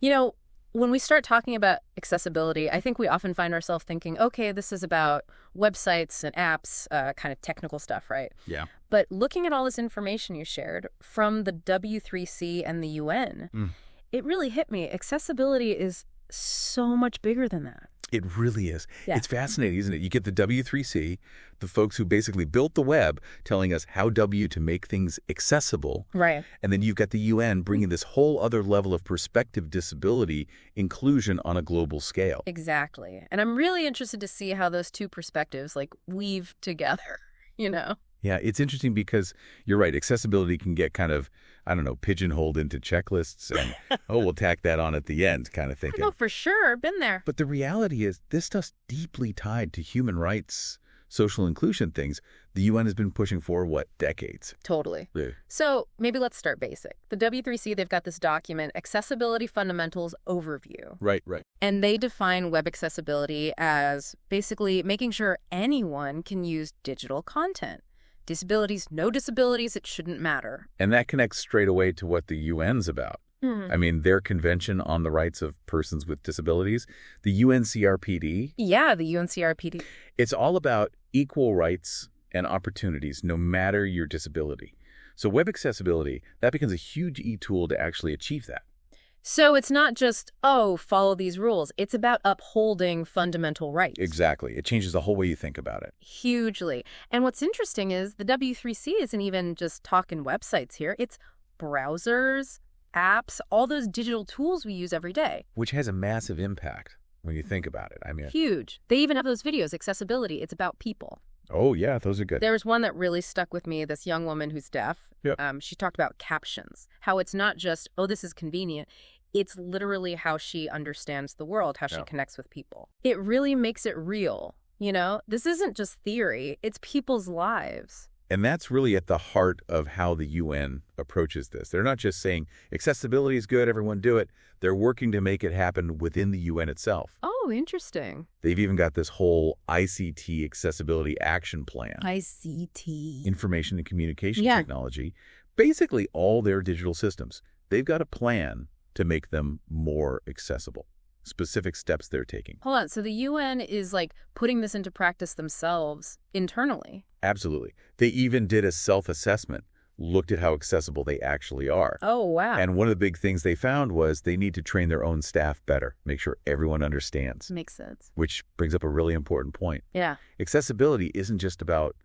You know, when we start talking about accessibility, I think we often find ourselves thinking, okay, this is about websites and apps, kind of technical stuff, right? Yeah. But looking at all this information you shared from the W3C and the UN, it really hit me. Accessibility is so much bigger than that. It really is. Yeah. It's fascinating, isn't it? You get the W3C, the folks who basically built the web, telling us how to make things accessible. Right. And then you've got the UN bringing this whole other level of perspective, disability, inclusion on a global scale. Exactly. And I'm really interested to see how those two perspectives like weave together, you know? Yeah, it's interesting because you're right. Accessibility can get kind of, I don't know, pigeonholed into checklists and, oh, we'll tack that on at the end kind of thinking. No, for sure. Been there. But the reality is this stuff's deeply tied to human rights, social inclusion things the UN has been pushing for, what, decades? Totally. Yeah. So maybe let's start basic. The W3C, they've got this document, Accessibility Fundamentals Overview. Right. And they define web accessibility as basically making sure anyone can use digital content. Disabilities, no disabilities, it shouldn't matter. And that connects straight away to what the UN's about. I mean, their Convention on the Rights of Persons with Disabilities, the UNCRPD. Yeah, the UNCRPD. It's all about equal rights and opportunities, no matter your disability. So web accessibility, that becomes a huge e-tool to actually achieve that. So it's not just, oh, follow these rules. It's about upholding fundamental rights. Exactly. It changes the whole way you think about it. Hugely. And what's interesting is the W3C isn't even just talking websites here. It's browsers, apps, all those digital tools we use every day. Which has a massive impact when you think about it. I mean, Huge. They even have those videos, accessibility. It's about people. oh, yeah, those are good. There was one that really stuck with me, this young woman who's deaf. Yep. She talked about captions, how it's not just, oh, this is convenient. It's literally how she understands the world, how she connects with people. It really makes it real, you know? This isn't just theory, it's people's lives. And that's really at the heart of how the UN approaches this. They're not just saying accessibility is good, everyone do it. They're working to make it happen within the UN itself. Oh, interesting. They've even got this whole ICT Accessibility Action Plan. ICT. Information and Communication Technology. Basically all their digital systems. They've got a plan to make them more accessible. Specific steps they're taking. Hold on, so the UN is like putting this into practice themselves internally? Absolutely. They even did a self-assessment, looked at how accessible they actually are. Oh, wow. And one of the big things they found was they need to train their own staff better, make sure everyone understands. Makes sense. Which brings up a really important point. Yeah. Accessibility isn't just about,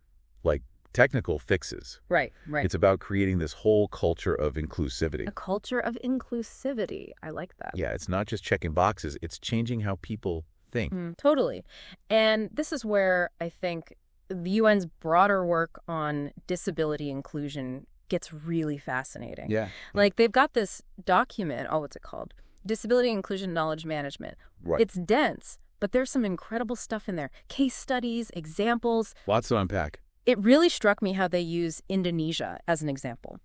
like, technical fixes. Right. It's about creating this whole culture of inclusivity. A culture of inclusivity. I like that. Yeah, it's not just checking boxes, it's changing how people think. Totally. And this is where I think the UN's broader work on disability inclusion gets really fascinating. Yeah. Like they've got this document, what's it called? Disability Inclusion Knowledge Management. Right. It's dense, but there's some incredible stuff in there. Case studies, examples. Lots to unpack. It really struck me how they use Indonesia as an example.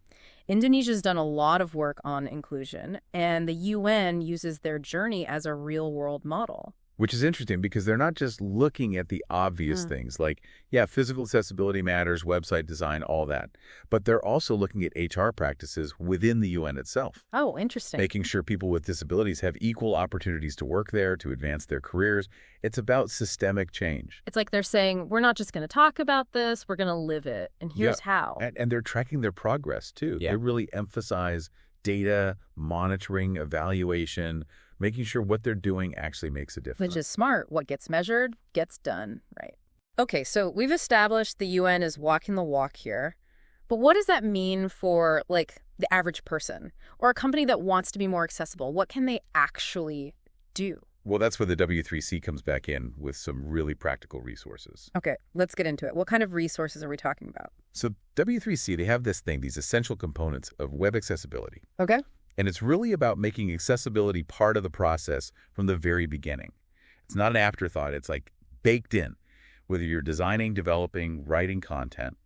Indonesia's done a lot of work on inclusion, and the UN uses their journey as a real-world model. Which is interesting because they're not just looking at the obvious things like, yeah, physical accessibility matters, website design, all that. But they're also looking at HR practices within the UN itself. Oh, interesting. Making sure people with disabilities have equal opportunities to work there, to advance their careers. It's about systemic change. It's like they're saying, we're not just going to talk about this, we're going to live it. And here's how. And they're tracking their progress, too. Yeah. They really emphasize data, monitoring, evaluation, making sure what they're doing actually makes a difference. Which is smart. What gets measured gets done, right? Okay, so we've established the UN is walking the walk here. But what does that mean for, like, the average person or a company that wants to be more accessible? What can they actually do? Well, that's where the W3C comes back in with some really practical resources. Okay, let's get into it. What kind of resources are we talking about? So W3C, they have this thing, these essential components of web accessibility. Okay. And it's really about making accessibility part of the process from the very beginning. It's not an afterthought. It's like baked in. Whether you're designing, developing, writing content,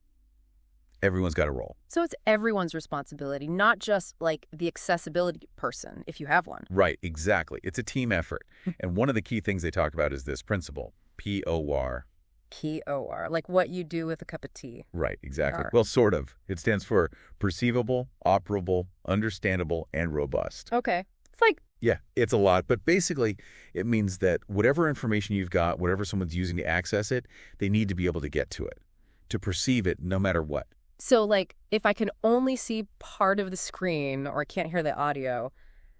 everyone's got a role. So it's everyone's responsibility, not just like the accessibility person, if you have one. Right, exactly. It's a team effort. And one of the key things they talk about is this principle, POR. POR, like what you do with a cup of tea. Right, exactly. R. Well, sort of. It stands for perceivable, operable, understandable, and robust. Okay. It's like Yeah, it's a lot, but basically it means that whatever information you've got, whatever someone's using to access it, they need to be able to get to it, to perceive it no matter what. So, like, if I can only see part of the screen or I can't hear the audio,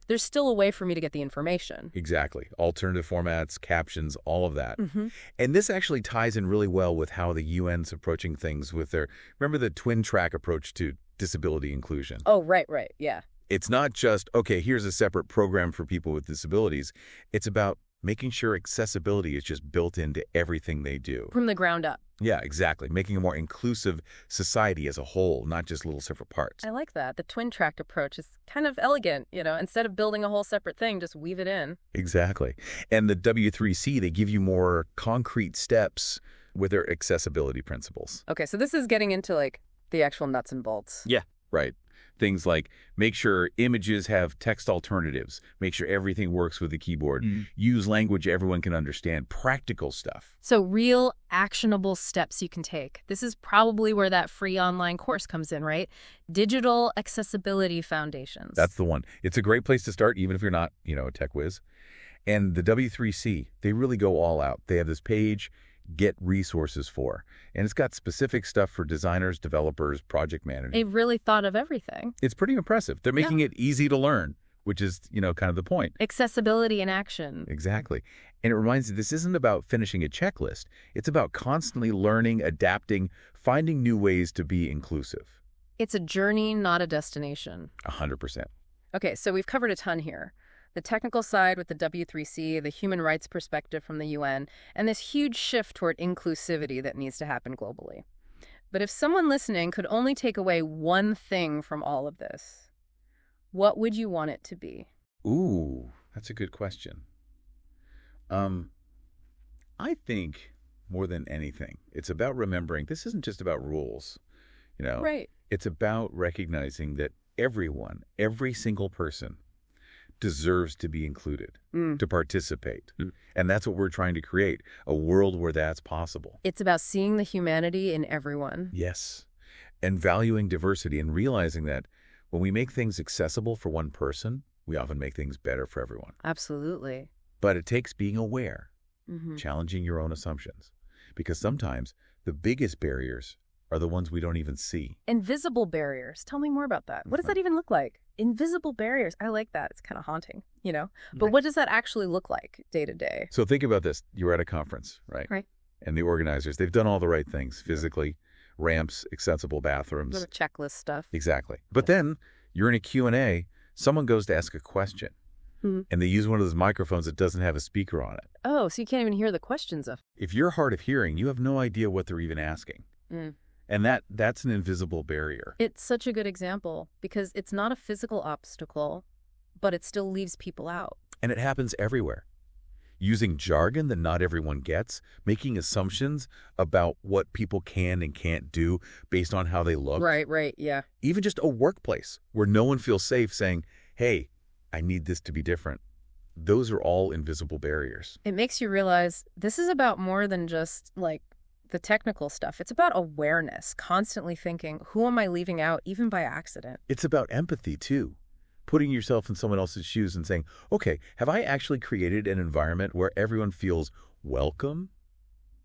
there's still a way for me to get the information. Exactly. Alternative formats, captions, all of that. Mm-hmm. And this actually ties in really well with how the UN's approaching things with their, remember the twin track approach to disability inclusion? Oh, right, yeah. It's not just, okay, here's a separate program for people with disabilities. It's about making sure accessibility is just built into everything they do. From the ground up. Yeah, exactly. Making a more inclusive society as a whole, not just little separate parts. I like that. The twin track approach is kind of elegant, instead of building a whole separate thing, just weave it in. Exactly. And the W3C, they give you more concrete steps with their accessibility principles. Okay, so this is getting into like the actual nuts and bolts. Yeah. Right. Things like make sure images have text alternatives, make sure everything works with the keyboard, use language everyone can understand, practical stuff. So real actionable steps you can take. This is probably where that free online course comes in, right? Digital Accessibility Foundations. That's the one. It's a great place to start, even if you're not, a tech whiz. And the W3C, they really go all out. They have this page, get resources for. And it's got specific stuff for designers, developers, project managers. They've really thought of everything. It's pretty impressive. They're making it easy to learn, which is, kind of the point. Accessibility in action. Exactly. And it reminds you, this isn't about finishing a checklist. It's about constantly learning, adapting, finding new ways to be inclusive. It's a journey, not a destination. 100%. Okay, so we've covered a ton here. The technical side with the W3C, the human rights perspective from the UN, and this huge shift toward inclusivity that needs to happen globally. But if someone listening could only take away one thing from all of this, what would you want it to be? Ooh, that's a good question. I think more than anything, it's about remembering this isn't just about rules, Right. It's about recognizing that everyone, every single person deserves to be included, to participate. And that's what we're trying to create, a world where that's possible. It's about seeing the humanity in everyone. Yes. And valuing diversity and realizing that when we make things accessible for one person, we often make things better for everyone. Absolutely. But it takes being aware, challenging your own assumptions, because sometimes the biggest barriers are the ones we don't even see. Invisible barriers. Tell me more about that. What does that even look like? Invisible barriers. I like that. It's kind of haunting, But what does that actually look like day to day? So think about this. You're at a conference, right? Right. And the organizers, they've done all the right things physically, ramps, accessible bathrooms. Sort of checklist stuff. Exactly. But then you're in a Q&A, someone goes to ask a question, and they use one of those microphones that doesn't have a speaker on it. Oh, so you can't even hear the questions of. If you're hard of hearing, you have no idea what they're even asking. And that's an invisible barrier. It's such a good example because it's not a physical obstacle, but it still leaves people out. And it happens everywhere. Using jargon that not everyone gets, making assumptions about what people can and can't do based on how they look. Right, yeah. Even just a workplace where no one feels safe saying, hey, I need this to be different. Those are all invisible barriers. It makes you realize this is about more than just like the technical stuff. It's about awareness, constantly thinking, who am I leaving out, even by accident? It's about empathy, too. Putting yourself in someone else's shoes and saying, okay, have I actually created an environment where everyone feels welcome,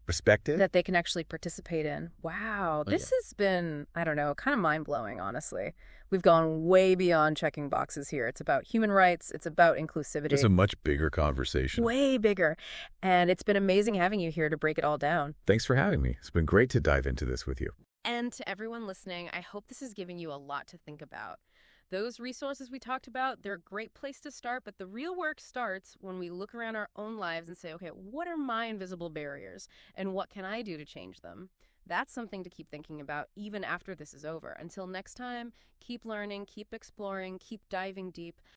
respected? That they can actually participate in. Wow. This has been, I don't know, kind of mind-blowing, honestly. We've gone way beyond checking boxes here. It's about human rights. It's about inclusivity. It's a much bigger conversation. Way bigger. And it's been amazing having you here to break it all down. Thanks for having me. It's been great to dive into this with you. And to everyone listening, I hope this is giving you a lot to think about. Those resources we talked about, they're a great place to start, but the real work starts when we look around our own lives and say, okay, what are my invisible barriers and what can I do to change them? That's something to keep thinking about even after this is over. Until next time, keep learning, keep exploring, keep diving deep.